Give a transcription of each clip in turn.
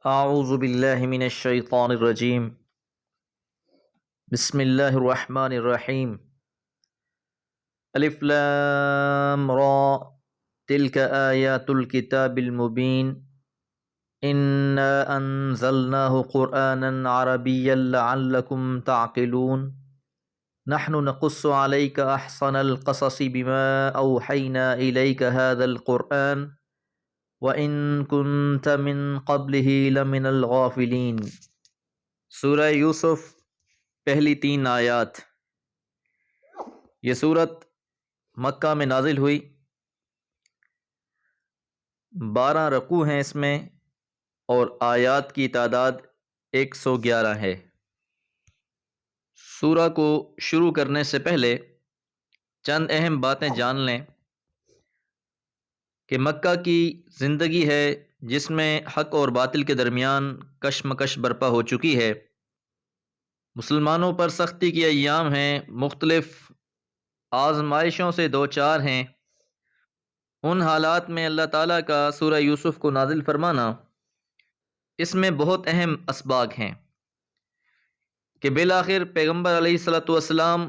اعوذ باللہ من الشیطان الرجیم بسم اللہ الرحمن الرحیم الف لام را تلک آیات الکتاب المبین انا انزلناہ قرآنا عربیا لعلکم تعقلون نحن نقص علیک احسن القصص بما اوحینا الیک هذا القرآن وَإِن كُنْتَ مِن قَبْلِهِ لَمِنَ الْغَافِلِينَ۔ سورہ یوسف پہلی 3 آیات۔ یہ سورت مکہ میں نازل ہوئی، 12 رکوع ہیں اس میں، اور آیات کی تعداد 111 ہے۔ سورہ کو شروع کرنے سے پہلے چند اہم باتیں جان لیں کہ مکہ کی زندگی ہے جس میں حق اور باطل کے درمیان کشمکش برپا ہو چکی ہے، مسلمانوں پر سختی کے ایام ہیں، مختلف آزمائشوں سے دوچار ہیں۔ ان حالات میں اللہ تعالیٰ کا سورہ یوسف کو نازل فرمانا، اس میں بہت اہم اسباق ہیں کہ بالآخر پیغمبر علیہ الصلوۃ والسلام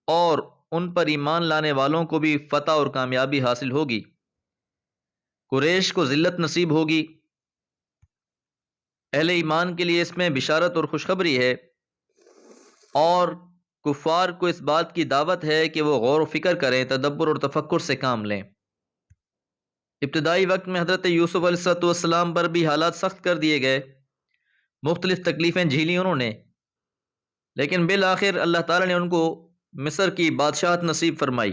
اور ان پر ایمان لانے والوں کو بھی فتح اور کامیابی حاصل ہوگی، قریش کو ذلت نصیب ہوگی۔ اہل ایمان کے لیے اس میں بشارت اور خوشخبری ہے، اور کفار کو اس بات کی دعوت ہے کہ وہ غور و فکر کریں، تدبر اور تفکر سے کام لیں۔ ابتدائی وقت میں حضرت یوسف علیہ السلام پر بھی حالات سخت کر دیے گئے، مختلف تکلیفیں جھیلی انہوں نے، لیکن بالآخر اللہ تعالیٰ نے ان کو مصر کی بادشاہت نصیب فرمائی۔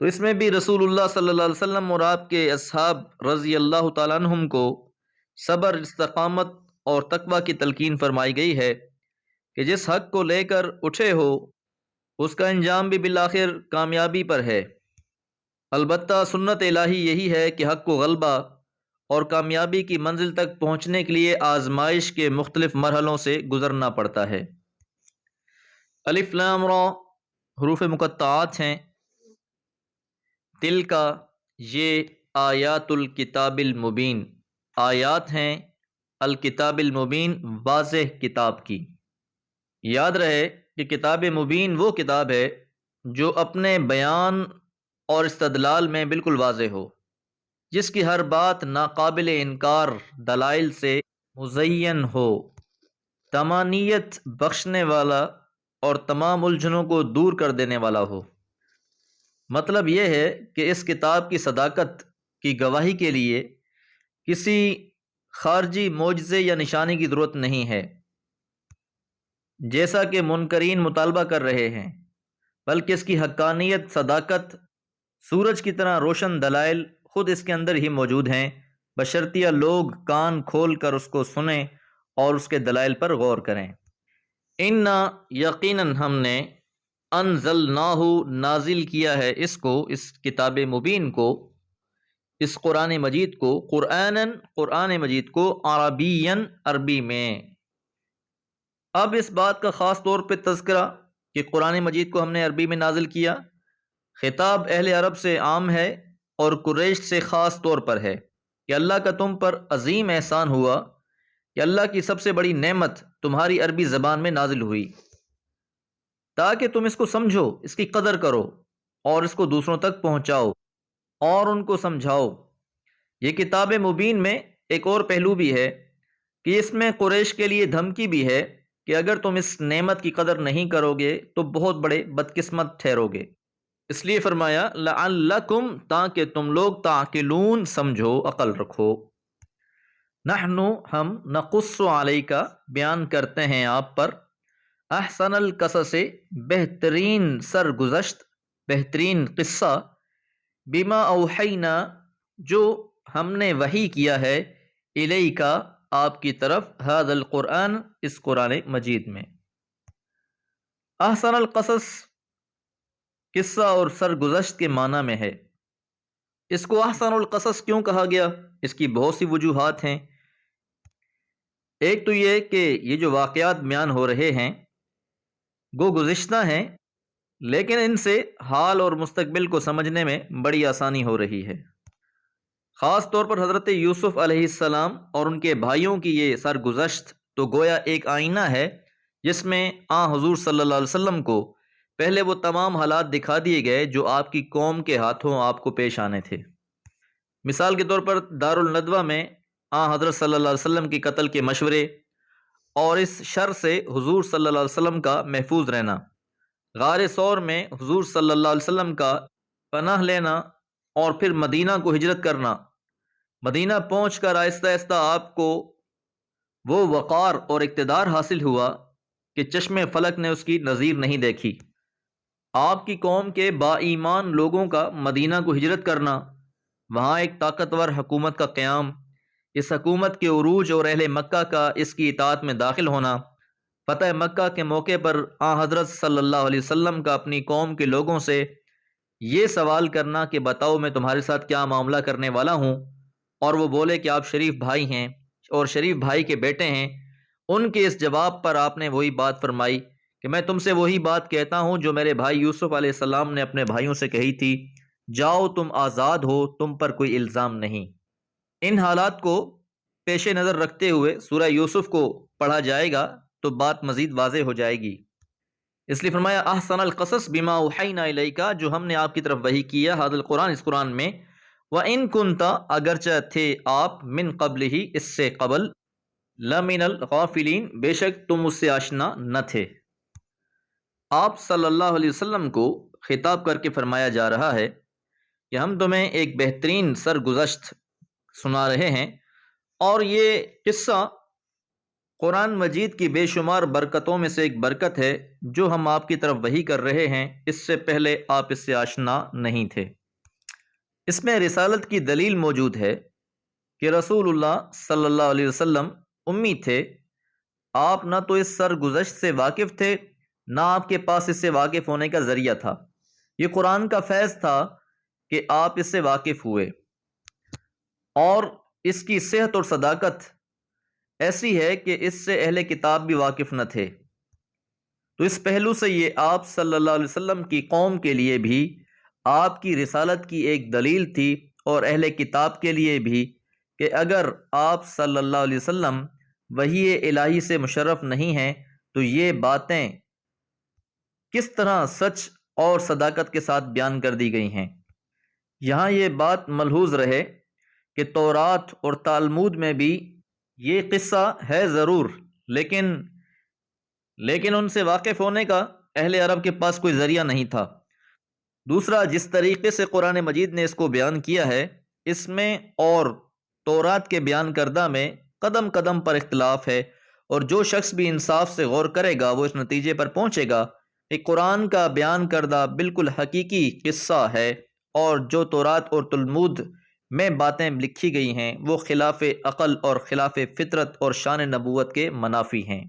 تو اس میں بھی رسول اللہ صلی اللہ علیہ وسلم اور آپ کے اصحاب رضی اللہ تعالیٰ عنہم کو صبر، استقامت اور تقوی کی تلقین فرمائی گئی ہے کہ جس حق کو لے کر اٹھے ہو اس کا انجام بھی بالآخر کامیابی پر ہے۔ البتہ سنت الہی یہی ہے کہ حق کو غلبہ اور کامیابی کی منزل تک پہنچنے کے لیے آزمائش کے مختلف مرحلوں سے گزرنا پڑتا ہے۔ الف لام را حروف مقطعات ہیں۔ تلکا، یہ آیات الکتاب المبین، آیات ہیں الکتاب المبین، واضح کتاب کی۔ یاد رہے کہ کتاب مبین وہ کتاب ہے جو اپنے بیان اور استدلال میں بالکل واضح ہو، جس کی ہر بات ناقابل انکار دلائل سے مزین ہو، طمانینت بخشنے والا اور تمام الجھنوں کو دور کر دینے والا ہو۔ مطلب یہ ہے کہ اس کتاب کی صداقت کی گواہی کے لیے کسی خارجی معجزے یا نشانی کی ضرورت نہیں ہے، جیسا کہ منکرین مطالبہ کر رہے ہیں، بلکہ اس کی حقانیت، صداقت، سورج کی طرح روشن دلائل خود اس کے اندر ہی موجود ہیں، بشرطیہ لوگ کان کھول کر اس کو سنیں اور اس کے دلائل پر غور کریں۔ انا، یقیناً ہم نے، انزلناہ، نازل کیا ہے اس کو، اس کتاب مبین کو، اس قرآن مجید کو، قرآن مجید کو، عربین، عربی میں۔ اب اس بات کا خاص طور پہ تذکرہ کہ قرآن مجید کو ہم نے عربی میں نازل کیا، خطاب اہل عرب سے عام ہے اور قریش سے خاص طور پر ہے کہ اللہ کا تم پر عظیم احسان ہوا کہ اللہ کی سب سے بڑی نعمت تمہاری عربی زبان میں نازل ہوئی، تاکہ تم اس کو سمجھو، اس کی قدر کرو اور اس کو دوسروں تک پہنچاؤ اور ان کو سمجھاؤ۔ یہ کتاب مبین میں ایک اور پہلو بھی ہے کہ اس میں قریش کے لیے دھمکی بھی ہے کہ اگر تم اس نعمت کی قدر نہیں کرو گے تو بہت بڑے بدقسمت ٹھہرو گے۔ اس لیے فرمایا لعلکم، تاکہ تم لوگ تعقلون، سمجھو، عقل رکھو۔ نحن، ہم، نقص علیک، بیان کرتے ہیں آپ پر، احسن القصص، بہترین سرگزشت، بہترین قصہ، بما اوحینا، جو ہم نے وحی کیا ہے، الیک، آپ کی طرف، ھذا القرآن، اس قرآن مجید میں۔ احسن القصص قصہ اور سرگزشت کے معنی میں ہے۔ اس کو احسن القصص کیوں کہا گیا؟ اس کی بہت سی وجوہات ہیں۔ ایک تو یہ کہ یہ جو واقعات بیان ہو رہے ہیں وہ گزشتہ ہیں، لیکن ان سے حال اور مستقبل کو سمجھنے میں بڑی آسانی ہو رہی ہے، خاص طور پر حضرت یوسف علیہ السلام اور ان کے بھائیوں کی یہ سرگزشت تو گویا ایک آئینہ ہے جس میں حضور صلی اللہ علیہ وسلم کو پہلے وہ تمام حالات دکھا دیے گئے جو آپ کی قوم کے ہاتھوں آپ کو پیش آنے تھے۔ مثال کے طور پر دارالندوہ میں حضرت صلی اللہ علیہ وسلم کی قتل کے مشورے اور اس شر سے حضور صلی اللہ علیہ وسلم کا محفوظ رہنا، غار ثور میں حضور صلی اللہ علیہ وسلم کا پناہ لینا اور پھر مدینہ کو ہجرت کرنا، مدینہ پہنچ کر آہستہ آہستہ آپ کو وہ وقار اور اقتدار حاصل ہوا کہ چشم فلک نے اس کی نظیر نہیں دیکھی۔ آپ کی قوم کے با ایمان لوگوں کا مدینہ کو ہجرت کرنا، وہاں ایک طاقتور حکومت کا قیام، اس حکومت کے عروج اور اہل مکہ کا اس کی اطاعت میں داخل ہونا، فتح مکہ کے موقع پر حضرت صلی اللہ علیہ وسلم کا اپنی قوم کے لوگوں سے یہ سوال کرنا کہ بتاؤ میں تمہارے ساتھ کیا معاملہ کرنے والا ہوں، اور وہ بولے کہ آپ شریف بھائی ہیں اور شریف بھائی کے بیٹے ہیں۔ ان کے اس جواب پر آپ نے وہی بات فرمائی کہ میں تم سے وہی بات کہتا ہوں جو میرے بھائی یوسف علیہ السلام نے اپنے بھائیوں سے کہی تھی، جاؤ تم آزاد ہو، تم پر کوئی الزام نہیں۔ ان حالات کو پیش نظر رکھتے ہوئے سورہ یوسف کو پڑھا جائے گا تو بات مزید واضح ہو جائے گی۔ اس لیے فرمایا احسن القصص بما اوحینا الیک، جو ہم نے آپ کی طرف وحی کیا، هذا القرآن، اس قرآن میں، وَإِن كُنْتَ، اگرچہ تھے آپ، من قبل ہی، اس سے قبل، لَمِنَ الْغَافِلِينَ، بے شک تم اس سے آشنا نہ تھے۔ آپ صلی اللہ علیہ وسلم کو خطاب کر کے فرمایا جا رہا ہے کہ ہم تمہیں ایک بہترین سرگزشت سنا رہے ہیں، اور یہ قصہ قرآن مجید کی بے شمار برکتوں میں سے ایک برکت ہے جو ہم آپ کی طرف وحی کر رہے ہیں، اس سے پہلے آپ اس سے آشنا نہیں تھے۔ اس میں رسالت کی دلیل موجود ہے کہ رسول اللہ صلی اللہ علیہ وسلم امی تھے، آپ نہ تو اس سرگزشت سے واقف تھے، نہ آپ کے پاس اس سے واقف ہونے کا ذریعہ تھا۔ یہ قرآن کا فیض تھا کہ آپ اس سے واقف ہوئے، اور اس کی صحت اور صداقت ایسی ہے کہ اس سے اہل کتاب بھی واقف نہ تھے۔ تو اس پہلو سے یہ آپ صلی اللہ علیہ وسلم کی قوم کے لیے بھی آپ کی رسالت کی ایک دلیل تھی، اور اہل کتاب کے لیے بھی کہ اگر آپ صلی اللہ علیہ وسلم وحی الہی سے مشرف نہیں ہیں تو یہ باتیں کس طرح سچ اور صداقت کے ساتھ بیان کر دی گئی ہیں۔ یہاں یہ بات ملحوظ رہے کہ تورات اور تالمود میں بھی یہ قصہ ہے ضرور، لیکن ان سے واقف ہونے کا اہل عرب کے پاس کوئی ذریعہ نہیں تھا۔ دوسرا، جس طریقے سے قرآن مجید نے اس کو بیان کیا ہے، اس میں اور تورات کے بیان کردہ میں قدم قدم پر اختلاف ہے، اور جو شخص بھی انصاف سے غور کرے گا وہ اس نتیجے پر پہنچے گا کہ قرآن کا بیان کردہ بالکل حقیقی قصہ ہے، اور جو تورات اور تلمود میں باتیں لکھی گئی ہیں وہ خلاف عقل اور خلاف فطرت اور شان نبوت کے منافی ہیں۔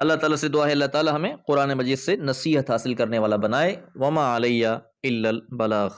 اللہ تعالیٰ سے دعا ہے اللہ تعالیٰ ہمیں قرآن مجید سے نصیحت حاصل کرنے والا بنائے۔ وما علیہ الا البلاغ۔